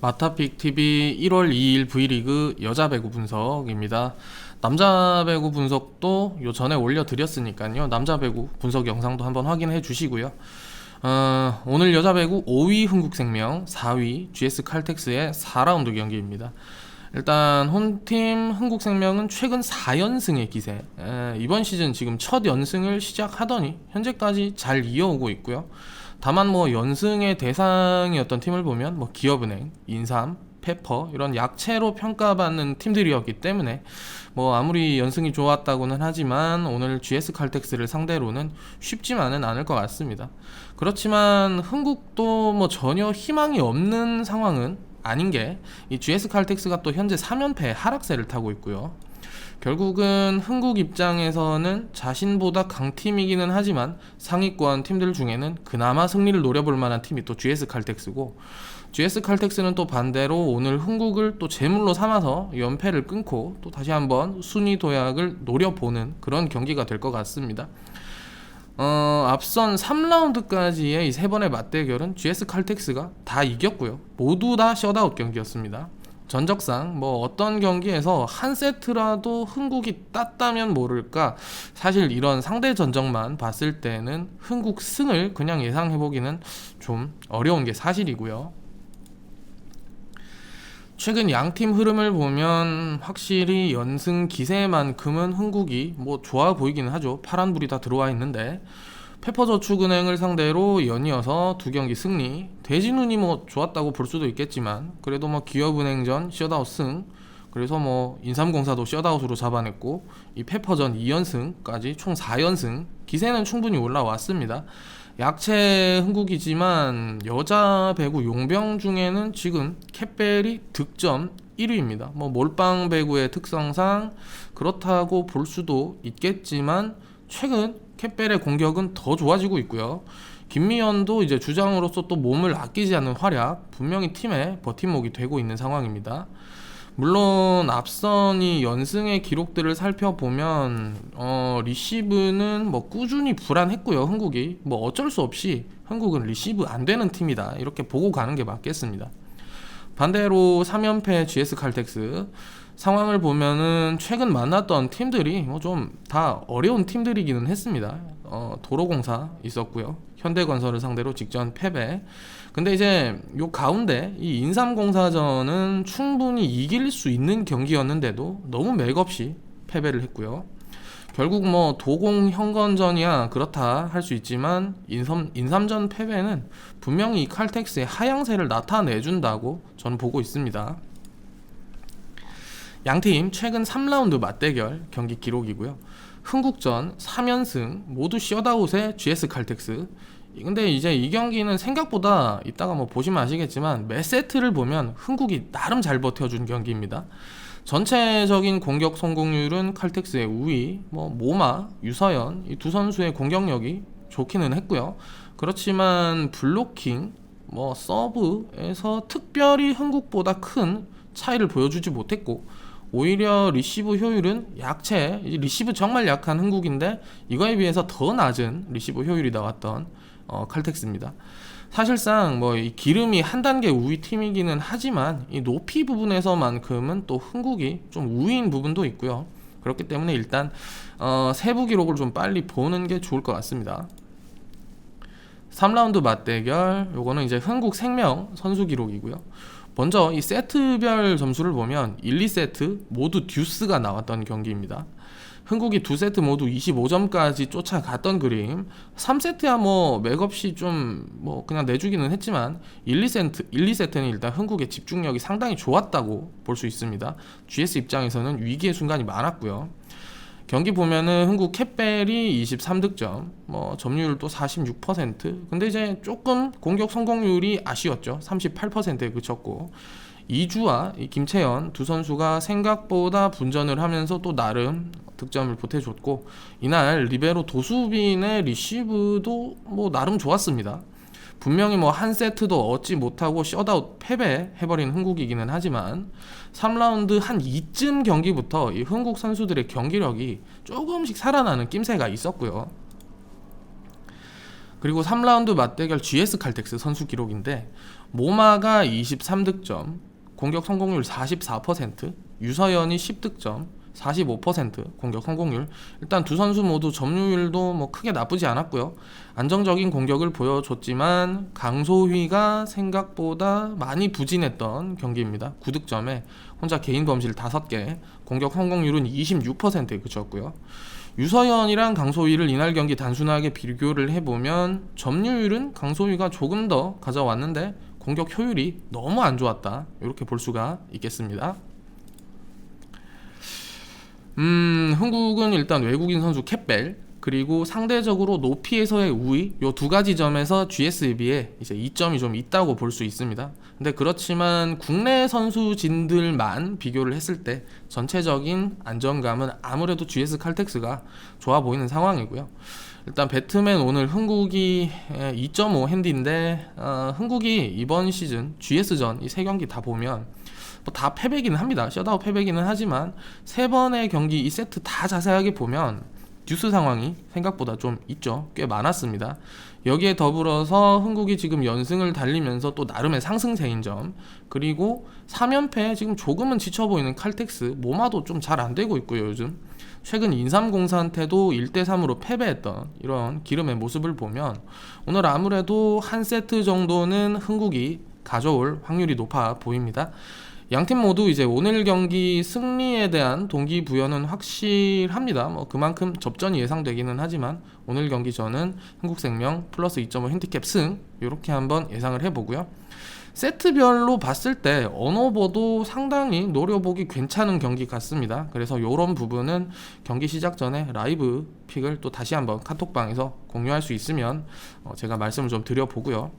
마타픽 TV 1월 2일 V리그 여자 배구 분석입니다. 남자 배구 분석도 요 전에 올려드렸으니까요. 남자 배구 분석 영상도 한번 확인해 주시고요. 오늘 여자 배구 5위 흥국생명, 4위 GS 칼텍스의 4라운드 경기입니다. 일단 홈팀 흥국생명은 최근 4연승의 기세, 이번 시즌 지금 첫 연승을 시작하더니 현재까지 잘 이어오고 있고요. 다만 뭐 연승의 대상이었던 팀을 보면 뭐 기업은행, 인삼, 페퍼 이런 약체로 평가받는 팀들이었기 때문에 뭐 아무리 연승이 좋았다고는 하지만 오늘 GS 칼텍스를 상대로는 쉽지만은 않을 것 같습니다. 그렇지만 흥국도 뭐 전혀 희망이 없는 상황은 아닌 게 이 GS 칼텍스가 또 현재 3연패 하락세를 타고 있고요. 결국은 흥국 입장에서는 자신보다 강팀이기는 하지만 상위권 팀들 중에는 그나마 승리를 노려볼 만한 팀이 또 GS 칼텍스고, GS 칼텍스는 또 반대로 오늘 흥국을 또 제물로 삼아서 연패를 끊고 또 다시 한번 순위 도약을 노려보는 그런 경기가 될 것 같습니다. 앞선 3라운드까지의 이 세 번의 맞대결은 GS 칼텍스가 다 이겼고요. 모두 다 셧아웃 경기였습니다. 전적상 뭐 어떤 경기에서 한 세트라도 흥국이 땄다면 모를까, 사실 이런 상대 전적만 봤을 때는 흥국 승을 그냥 예상해보기는 좀 어려운 게 사실이고요. 최근 양팀 흐름을 보면 확실히 연승 기세만큼은 흥국이 뭐 좋아 보이기는 하죠. 파란불이 다 들어와 있는데 페퍼저축은행을 상대로 연이어서 두 경기 승리, 대진운이 뭐 좋았다고 볼 수도 있겠지만 그래도 뭐 기업은행전 셧아웃 승, 그래서 뭐 인삼공사도 셧아웃으로 잡아냈고 이 페퍼전 2연승까지 총 4연승, 기세는 충분히 올라왔습니다. 약체 흥국이지만 여자 배구 용병 중에는 지금 캣벨이 득점 1위입니다. 뭐 몰빵 배구의 특성상 그렇다고 볼 수도 있겠지만 최근 캣벨의 공격은 더 좋아지고 있고요. 김미연도 이제 주장으로서 또 몸을 아끼지 않는 활약, 분명히 팀의 버팀목이 되고 있는 상황입니다. 물론 앞선 이 연승의 기록들을 살펴보면 리시브는 뭐 꾸준히 불안했고요. 흥국이 뭐 어쩔 수 없이 흥국은 리시브 안 되는 팀이다, 이렇게 보고 가는 게 맞겠습니다. 반대로 3연패 GS 칼텍스 상황을 보면은 최근 만났던 팀들이 뭐 좀 다 어려운 팀들이기는 했습니다. 도로공사 있었고요. 현대건설을 상대로 직전 패배. 근데 이제 요 가운데 이 인삼공사전은 충분히 이길 수 있는 경기였는데도 너무 맥없이 패배를 했고요. 결국 뭐 도공 현건전이야 그렇다 할 수 있지만 인삼전 패배는 분명히 이 칼텍스의 하향세를 나타내준다고 저는 보고 있습니다. 양팀 최근 3라운드 맞대결 경기 기록이고요. 흥국전 3연승 모두 셧아웃의 GS 칼텍스. 근데 이제 이 경기는 생각보다 이따가 뭐 보시면 아시겠지만 매 세트를 보면 흥국이 나름 잘 버텨준 경기입니다. 전체적인 공격 성공률은 칼텍스의 우위, 뭐 모마, 유서연 이 두 선수의 공격력이 좋기는 했고요. 그렇지만 블로킹, 뭐 서브에서 특별히 흥국보다 큰 차이를 보여주지 못했고, 오히려 리시브 효율은 약체, 리시브 정말 약한 흥국인데 이거에 비해서 더 낮은 리시브 효율이 나왔던 칼텍스입니다. 사실상 뭐 이 기름이 한 단계 우위 팀이기는 하지만 이 높이 부분에서만큼은 또 흥국이 좀 우위인 부분도 있고요. 그렇기 때문에 일단 세부 기록을 좀 빨리 보는 게 좋을 것 같습니다. 3라운드 맞대결, 요거는 이제 흥국생명 선수 기록이고요. 먼저 이 세트별 점수를 보면 1, 2세트 모두 듀스가 나왔던 경기입니다. 흥국이 두 세트 모두 25점까지 쫓아갔던 그림, 3세트야 뭐 맥없이 좀 뭐 그냥 내주기는 했지만 1, 2세트는 일단 흥국의 집중력이 상당히 좋았다고 볼 수 있습니다. GS 입장에서는 위기의 순간이 많았고요. 경기 보면은 흥국 캣벨이 23득점, 뭐 점유율도 46%. 근데 이제 조금 공격 성공률이 아쉬웠죠. 38%에 그쳤고, 이주와 이 김채연 두 선수가 생각보다 분전을 하면서 또 나름 득점을 보태줬고, 이날 리베로 도수빈의 리시브도 뭐 나름 좋았습니다. 분명히 뭐 한 세트도 얻지 못하고 셧아웃 패배해버린 흥국이기는 하지만 3라운드 한 이쯤 경기부터 이 흥국 선수들의 경기력이 조금씩 살아나는 낌새가 있었고요. 그리고 3라운드 맞대결 GS 칼텍스 선수 기록인데 모마가 23득점, 공격 성공률 44%, 유서연이 10득점, 45% 공격 성공률. 일단 두 선수 모두 점유율도 뭐 크게 나쁘지 않았고요. 안정적인 공격을 보여줬지만 강소휘가 생각보다 많이 부진했던 경기입니다. 9득점에 혼자 개인 범실 5개, 공격 성공률은 26%에 그쳤고요. 유서연이랑 강소희를 이날 경기 단순하게 비교를 해보면 점유율은 강소희가 조금 더 가져왔는데 공격 효율이 너무 안 좋았다, 이렇게 볼 수가 있겠습니다. 흥국은 일단 외국인 선수 캣벨, 그리고 상대적으로 높이에서의 우위, 요 두 가지 점에서 GS에 비해 이제 이점이 좀 있다고 볼 수 있습니다. 근데 그렇지만 국내 선수진들만 비교를 했을 때 전체적인 안정감은 아무래도 GS 칼텍스가 좋아 보이는 상황이고요. 일단 배트맨 오늘 흥국이 2.5 핸디인데 흥국이 이번 시즌 GS전 이 세 경기 다 보면 뭐 다 패배기는 합니다. 셧아웃 패배기는 하지만 세 번의 경기 이 세트 다 자세하게 보면 듀스 상황이 생각보다 좀 있죠. 꽤 많았습니다. 여기에 더불어서 흥국이 지금 연승을 달리면서 또 나름의 상승세인 점, 그리고 3연패에 지금 조금은 지쳐 보이는 칼텍스, 모마도 좀 잘 안되고 있고요. 요즘 최근 인삼공사한테도 1대3으로 패배했던 이런 기름의 모습을 보면 오늘 아무래도 한 세트 정도는 흥국이 가져올 확률이 높아 보입니다. 양팀 모두 이제 오늘 경기 승리에 대한 동기부여는 확실합니다. 뭐 그만큼 접전이 예상되기는 하지만 오늘 경기 저는 흥국생명 플러스 2.5 핸디캡 승, 이렇게 한번 예상을 해보고요. 세트별로 봤을 때 언오버도 상당히 노려보기 괜찮은 경기 같습니다. 그래서 이런 부분은 경기 시작 전에 라이브 픽을 또 다시 한번 카톡방에서 공유할 수 있으면 제가 말씀을 좀 드려보고요.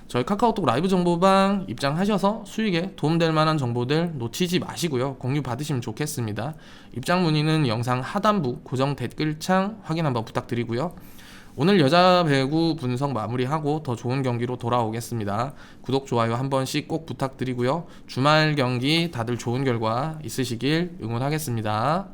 저희 카카오톡 라이브 정보방 입장하셔서 수익에 도움될 만한 정보들 놓치지 마시고요. 공유 받으시면 좋겠습니다. 입장 문의는 영상 하단부 고정 댓글창 확인 한번 부탁드리고요. 오늘 여자 배구 분석 마무리하고 더 좋은 경기로 돌아오겠습니다. 구독, 좋아요 한 번씩 꼭 부탁드리고요. 주말 경기 다들 좋은 결과 있으시길 응원하겠습니다.